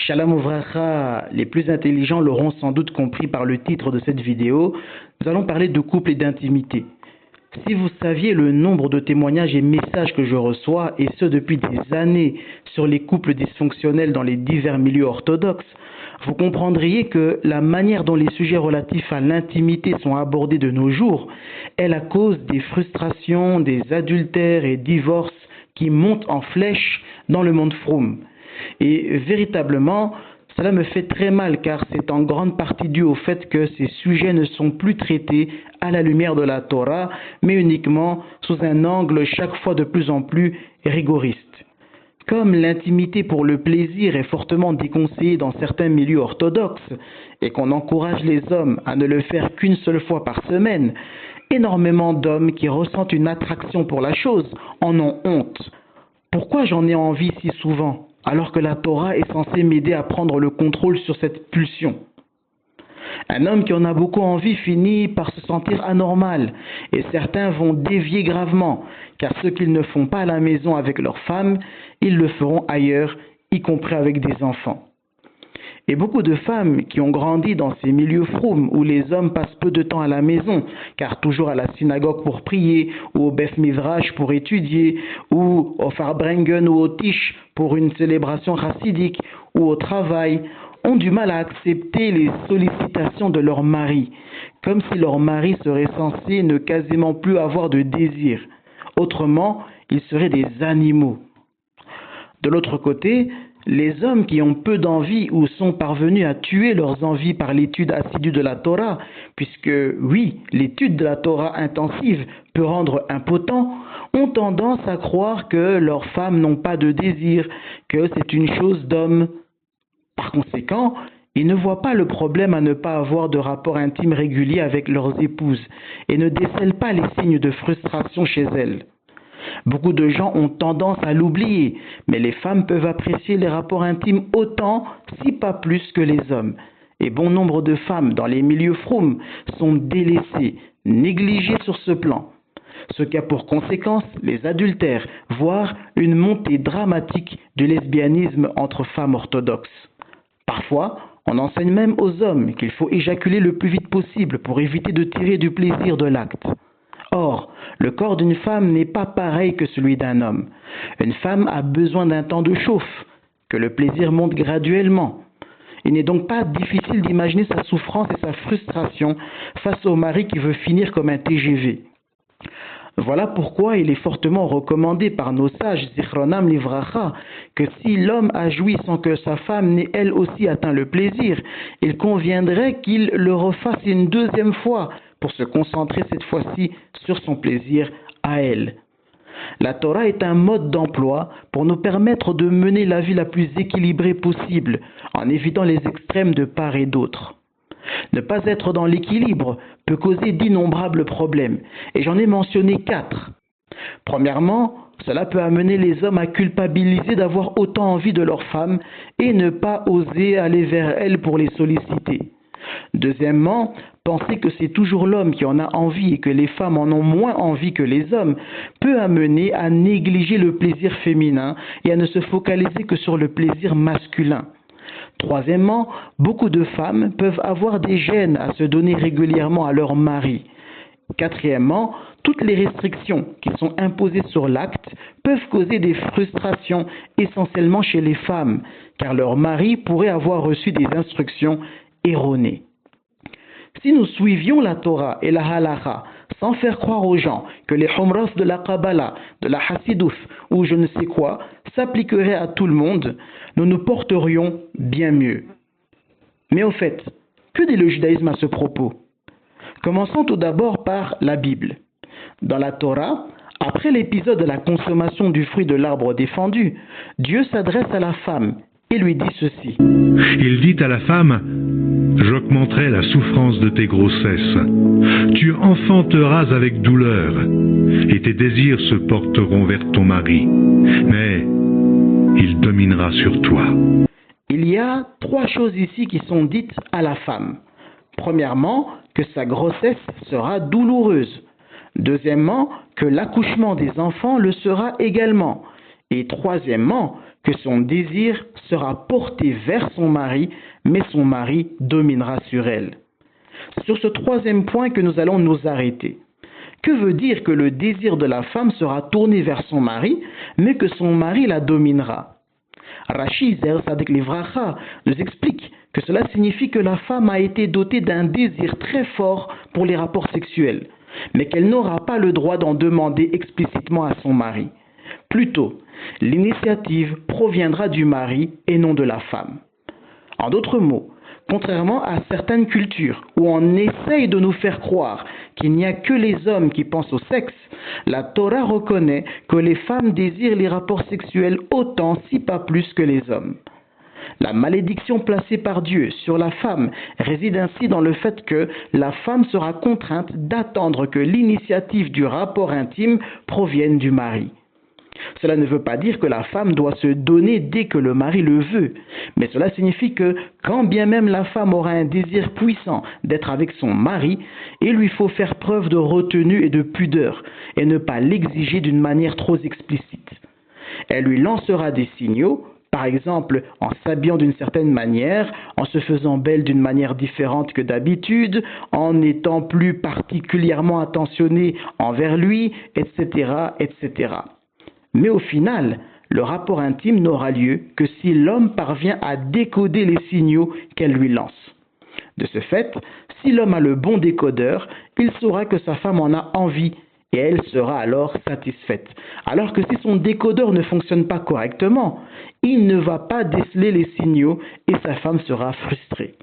Shalom Uvracha, les plus intelligents l'auront sans doute compris par le titre de cette vidéo. Nous allons parler de couple et d'intimité. Si vous saviez le nombre de témoignages et messages que je reçois, et ce depuis des années, sur les couples dysfonctionnels dans les divers milieux orthodoxes, vous comprendriez que la manière dont les sujets relatifs à l'intimité sont abordés de nos jours est la cause des frustrations, des adultères et divorces qui montent en flèche dans le monde froum. Et véritablement, cela me fait très mal car c'est en grande partie dû au fait que ces sujets ne sont plus traités à la lumière de la Torah, mais uniquement sous un angle chaque fois de plus en plus rigoriste. Comme l'intimité pour le plaisir est fortement déconseillée dans certains milieux orthodoxes et qu'on encourage les hommes à ne le faire qu'une seule fois par semaine, énormément d'hommes qui ressentent une attraction pour la chose en ont honte. Pourquoi j'en ai envie si souvent alors que la Torah est censée m'aider à prendre le contrôle sur cette pulsion? Un homme qui en a beaucoup envie finit par se sentir anormal et certains vont dévier gravement car ce qu'ils ne font pas à la maison avec leur femme, ils le feront ailleurs, y compris avec des enfants. Et beaucoup de femmes qui ont grandi dans ces milieux froum où les hommes passent peu de temps à la maison, car toujours à la synagogue pour prier, ou au Beth Midrash pour étudier, ou au Farbrengen ou au Tish pour une célébration chassidique, ou au travail, ont du mal à accepter les sollicitations de leur mari, comme si leur mari serait censé ne quasiment plus avoir de désir. Autrement, ils seraient des animaux. De l'autre côté, les hommes qui ont peu d'envie ou sont parvenus à tuer leurs envies par l'étude assidue de la Torah, puisque oui, l'étude de la Torah intensive peut rendre impotent, ont tendance à croire que leurs femmes n'ont pas de désir, que c'est une chose d'homme. Par conséquent, ils ne voient pas le problème à ne pas avoir de rapport intime régulier avec leurs épouses et ne décèlent pas les signes de frustration chez elles. Beaucoup de gens ont tendance à l'oublier, mais les femmes peuvent apprécier les rapports intimes autant, si pas plus que les hommes. Et bon nombre de femmes dans les milieux froum sont délaissées, négligées sur ce plan. Ce qui a pour conséquence les adultères, voire une montée dramatique du lesbianisme entre femmes orthodoxes. Parfois, on enseigne même aux hommes qu'il faut éjaculer le plus vite possible pour éviter de tirer du plaisir de l'acte. Or, le corps d'une femme n'est pas pareil que celui d'un homme. Une femme a besoin d'un temps de chauffe, que le plaisir monte graduellement. Il n'est donc pas difficile d'imaginer sa souffrance et sa frustration face au mari qui veut finir comme un TGV. Voilà pourquoi il est fortement recommandé par nos sages, Zichronam Livracha, que si l'homme a joui sans que sa femme n'ait elle aussi atteint le plaisir, il conviendrait qu'il le refasse une deuxième fois pour se concentrer cette fois-ci sur son plaisir à elle. La Torah est un mode d'emploi pour nous permettre de mener la vie la plus équilibrée possible, en évitant les extrêmes de part et d'autre. Ne pas être dans l'équilibre peut causer d'innombrables problèmes, et j'en ai mentionné 4. Premièrement, cela peut amener les hommes à culpabiliser d'avoir autant envie de leur femme et ne pas oser aller vers elles pour les solliciter. Deuxièmement, penser que c'est toujours l'homme qui en a envie et que les femmes en ont moins envie que les hommes peut amener à négliger le plaisir féminin et à ne se focaliser que sur le plaisir masculin. Troisièmement, beaucoup de femmes peuvent avoir des gênes à se donner régulièrement à leur mari. Quatrièmement, toutes les restrictions qui sont imposées sur l'acte peuvent causer des frustrations essentiellement chez les femmes, car leur mari pourrait avoir reçu des instructions erronées. Si nous suivions la Torah et la Halacha sans faire croire aux gens que les humras de la Kabbalah, de la Hassidouf ou je ne sais quoi s'appliqueraient à tout le monde, nous nous porterions bien mieux. Mais au fait, que dit le judaïsme à ce propos? Commençons tout d'abord par la Bible. Dans la Torah, après l'épisode de la consommation du fruit de l'arbre défendu, Dieu s'adresse à la femme et lui dit ceci. Il dit à la femme: j'augmenterai la souffrance de tes grossesses. Tu enfanteras avec douleur, et tes désirs se porteront vers ton mari, mais il dominera sur toi. Il y a 3 choses ici qui sont dites à la femme. Premièrement, que sa grossesse sera douloureuse. Deuxièmement, que l'accouchement des enfants le sera également. Et troisièmement, que son désir sera porté vers son mari, mais son mari dominera sur elle. C'est sur ce troisième point que nous allons nous arrêter. Que veut dire que le désir de la femme sera tourné vers son mari, mais que son mari la dominera? Rashi Ze'er Tzadik Livracha nous explique que cela signifie que la femme a été dotée d'un désir très fort pour les rapports sexuels, mais qu'elle n'aura pas le droit d'en demander explicitement à son mari. Plutôt, l'initiative proviendra du mari et non de la femme. En d'autres mots, contrairement à certaines cultures où on essaye de nous faire croire qu'il n'y a que les hommes qui pensent au sexe, la Torah reconnaît que les femmes désirent les rapports sexuels autant, si pas plus que les hommes. La malédiction placée par Dieu sur la femme réside ainsi dans le fait que la femme sera contrainte d'attendre que l'initiative du rapport intime provienne du mari. Cela ne veut pas dire que la femme doit se donner dès que le mari le veut, mais cela signifie que quand bien même la femme aura un désir puissant d'être avec son mari, il lui faut faire preuve de retenue et de pudeur et ne pas l'exiger d'une manière trop explicite. Elle lui lancera des signaux, par exemple en s'habillant d'une certaine manière, en se faisant belle d'une manière différente que d'habitude, en étant plus particulièrement attentionnée envers lui, etc., etc. Mais au final, le rapport intime n'aura lieu que si l'homme parvient à décoder les signaux qu'elle lui lance. De ce fait, si l'homme a le bon décodeur, il saura que sa femme en a envie et elle sera alors satisfaite. Alors que si son décodeur ne fonctionne pas correctement, il ne va pas déceler les signaux et sa femme sera frustrée.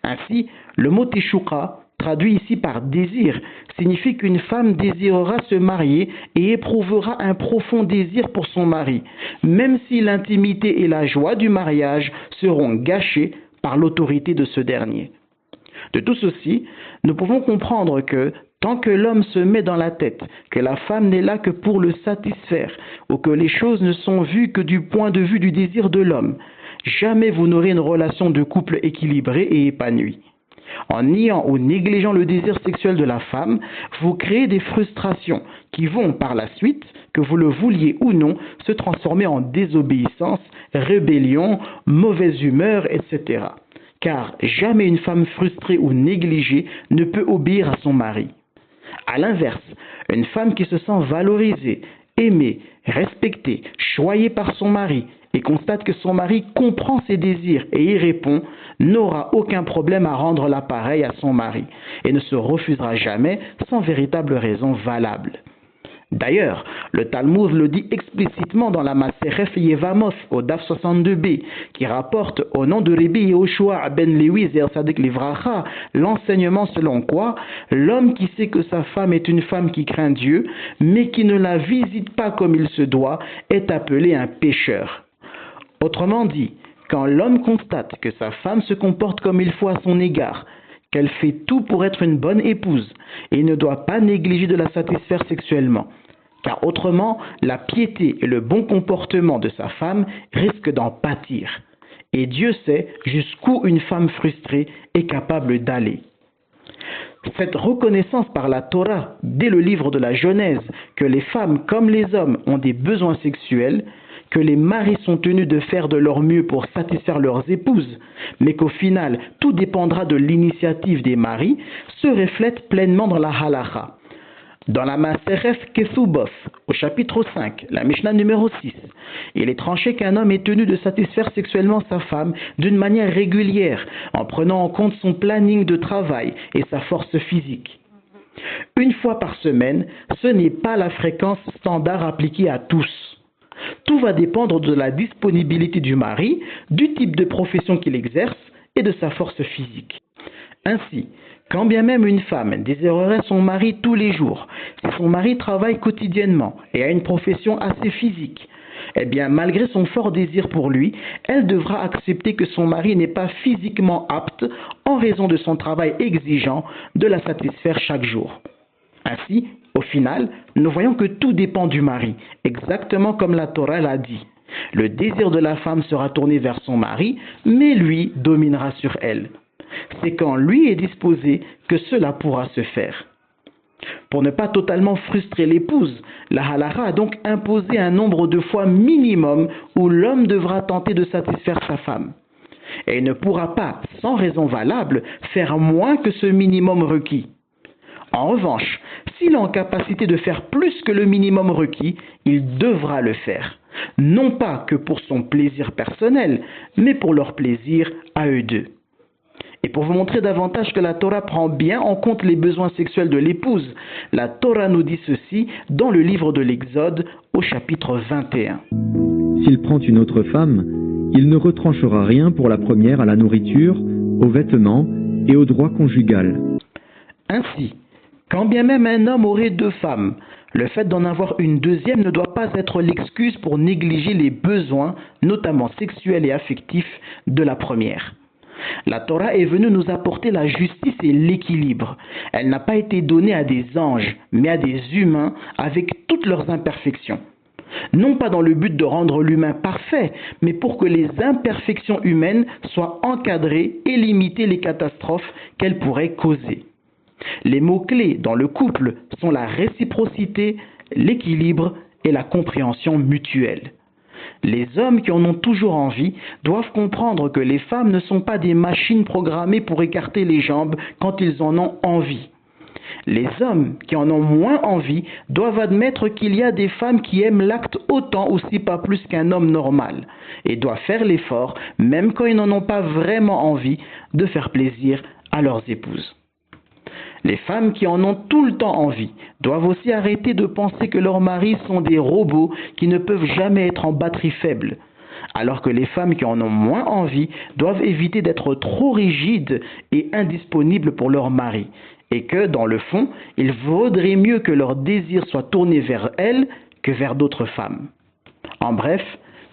Ainsi, le mot teshuka, traduit ici par désir, signifie qu'une femme désirera se marier et éprouvera un profond désir pour son mari, même si l'intimité et la joie du mariage seront gâchées par l'autorité de ce dernier. De tout ceci, nous pouvons comprendre que tant que l'homme se met dans la tête que la femme n'est là que pour le satisfaire ou que les choses ne sont vues que du point de vue du désir de l'homme, jamais vous n'aurez une relation de couple équilibrée et épanouie. En niant ou négligeant le désir sexuel de la femme, vous créez des frustrations qui vont par la suite, que vous le vouliez ou non, se transformer en désobéissance, rébellion, mauvaise humeur, etc. Car jamais une femme frustrée ou négligée ne peut obéir à son mari. A l'inverse, une femme qui se sent valorisée, aimée, respectée, choyée par son mari et constate que son mari comprend ses désirs et y répond, n'aura aucun problème à rendre l'appareil à son mari et ne se refusera jamais sans véritable raison valable. D'ailleurs, le Talmud le dit explicitement dans la Maseref Yevamoth au Daf 62b, qui rapporte au nom de Rabbi Yehoshua ben Lewi Ze'er Tzadik Livracha l'enseignement selon quoi l'homme qui sait que sa femme est une femme qui craint Dieu, mais qui ne la visite pas comme il se doit, est appelé un pécheur. Autrement dit, quand l'homme constate que sa femme se comporte comme il faut à son égard, qu'elle fait tout pour être une bonne épouse, et ne doit pas négliger de la satisfaire sexuellement, car autrement, la piété et le bon comportement de sa femme risquent d'en pâtir. Et Dieu sait jusqu'où une femme frustrée est capable d'aller. Cette reconnaissance par la Torah, dès le livre de la Genèse, que les femmes comme les hommes ont des besoins sexuels, que les maris sont tenus de faire de leur mieux pour satisfaire leurs épouses, mais qu'au final, tout dépendra de l'initiative des maris, se reflète pleinement dans la halacha. Dans la Maseref Kesubov, au chapitre 5, la Mishnah numéro 6, il est tranché qu'un homme est tenu de satisfaire sexuellement sa femme d'une manière régulière, en prenant en compte son planning de travail et sa force physique. Une fois par semaine, ce n'est pas la fréquence standard appliquée à tous. Tout va dépendre de la disponibilité du mari, du type de profession qu'il exerce et de sa force physique. Ainsi, quand bien même une femme désirerait son mari tous les jours, si son mari travaille quotidiennement et a une profession assez physique, eh bien malgré son fort désir pour lui, elle devra accepter que son mari n'est pas physiquement apte, en raison de son travail exigeant, de la satisfaire chaque jour. Ainsi, au final, nous voyons que tout dépend du mari, exactement comme la Torah l'a dit. Le désir de la femme sera tourné vers son mari, mais lui dominera sur elle. C'est quand lui est disposé que cela pourra se faire. Pour ne pas totalement frustrer l'épouse, la halakha a donc imposé un nombre de fois minimum où l'homme devra tenter de satisfaire sa femme. Et il ne pourra pas, sans raison valable, faire moins que ce minimum requis. En revanche, s'il est en capacité de faire plus que le minimum requis, il devra le faire. Non pas que pour son plaisir personnel, mais pour leur plaisir à eux deux. Et pour vous montrer davantage que la Torah prend bien en compte les besoins sexuels de l'épouse, la Torah nous dit ceci dans le livre de l'Exode au chapitre 21. S'il prend une autre femme, il ne retranchera rien pour la première à la nourriture, aux vêtements et au droit conjugal. Ainsi, quand bien même un homme aurait deux femmes, le fait d'en avoir une deuxième ne doit pas être l'excuse pour négliger les besoins, notamment sexuels et affectifs, de la première. La Torah est venue nous apporter la justice et l'équilibre. Elle n'a pas été donnée à des anges, mais à des humains avec toutes leurs imperfections. Non pas dans le but de rendre l'humain parfait, mais pour que les imperfections humaines soient encadrées et limiter les catastrophes qu'elles pourraient causer. Les mots-clés dans le couple sont la réciprocité, l'équilibre et la compréhension mutuelle. Les hommes qui en ont toujours envie doivent comprendre que les femmes ne sont pas des machines programmées pour écarter les jambes quand ils en ont envie. Les hommes qui en ont moins envie doivent admettre qu'il y a des femmes qui aiment l'acte autant ou si pas plus qu'un homme normal et doivent faire l'effort, même quand ils n'en ont pas vraiment envie, de faire plaisir à leurs épouses. Les femmes qui en ont tout le temps envie doivent aussi arrêter de penser que leurs maris sont des robots qui ne peuvent jamais être en batterie faible, alors que les femmes qui en ont moins envie doivent éviter d'être trop rigides et indisponibles pour leur mari, et que, dans le fond, il vaudrait mieux que leur désir soit tourné vers elles que vers d'autres femmes. En bref,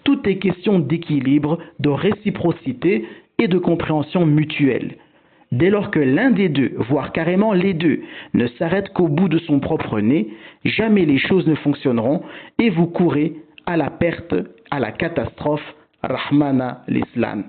tout est question d'équilibre, de réciprocité et de compréhension mutuelle. Dès lors que l'un des deux, voire carrément les deux, ne s'arrête qu'au bout de son propre nez, jamais les choses ne fonctionneront et vous courez à la perte, à la catastrophe. Rahmana l'Islam.